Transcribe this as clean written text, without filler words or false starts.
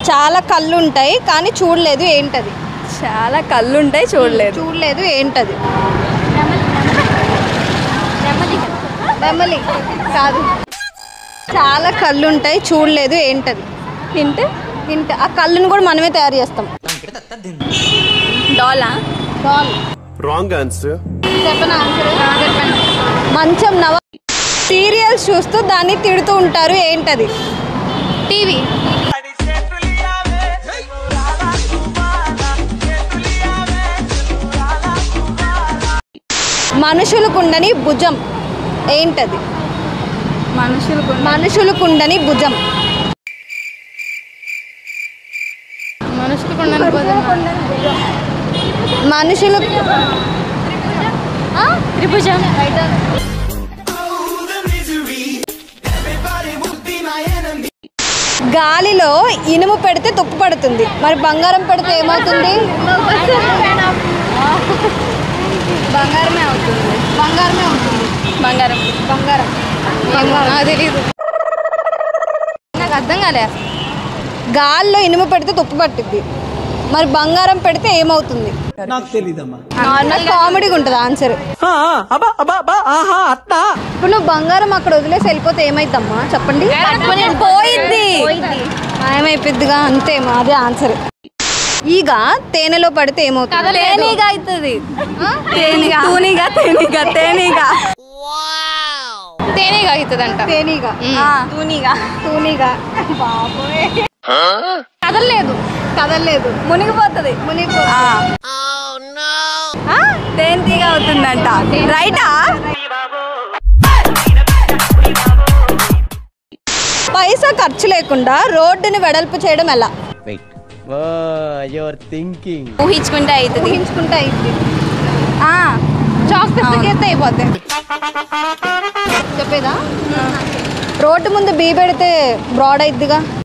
చాలా కళ్ళు ఉంటాయి కానీ చూడలేదు, ఏంటది? చాలా కళ్ళు ఉంటాయి చూడలేదు ఏంటది? నెమలి కాదు. చాలా కళ్ళు ఉంటాయి చూడలేదు, ఏంటది? Hint hint. ఆ కళ్ళును కూడా మనమే తయారు చేస్తాం. డాలా? డాల్. Wrong answer. చెప్పనా ఆన్సర్? మంచం. నవ సీరియల్స్ చూస్తూ దాన్ని తిడుతూ ఉంటారు, ఏంటది? టీవీ. మనుషులకుండని భుజం, ఏంటది? మనుషులకుండని భుజం. మనుషులు త్రిభుజం. గాలిలో ఇనుము పెడితే తుప్పు పడుతుంది, మరి బంగారం పెడితే ఏమవుతుంది? బంగారమే అవుతుంది. బంగారం. నాకు తెలీదు, నాకు అర్థం కాలే. గాల్లో ఇనుము పెడితే తుప్పు పట్టుద్ది, మరి బంగారం పెడితే ఏమవుతుంది? నాకు తెలీదమ్మా. నార్మల్ కామెడీగా ఉంటుంది ఆన్సర్. ఇప్పుడు నువ్వు బంగారం అక్కడ వదిలేసి వెళ్ళిపోతే ఏమైద్దమ్మా చెప్పండి? పోయిద్ది. ఏమైపోద్దిగా, అంతే. అదే ఆన్సర్. ఈగ తేనెలో పడితే ఏమవుతుంది? తేనీగా అవుతుంది. తేనీగా అవుతుంది అంట. తూనీగా. బాబోయ్. కదలలేదు. మునిగిపోతుంది. తేనీగా అవుతుందంట. రైటా? పైసా ఖర్చు లేకుండా రోడ్డుని వెడల్పు చేయడం ఎలా? ఊహించుకుంటే అవుతుంది. చాక్ చేస్తే అయిపోద్ది. చెప్పేదా? రోడ్డు ముందు బీ పెడితే బ్రాడ్ అయిద్దిగా.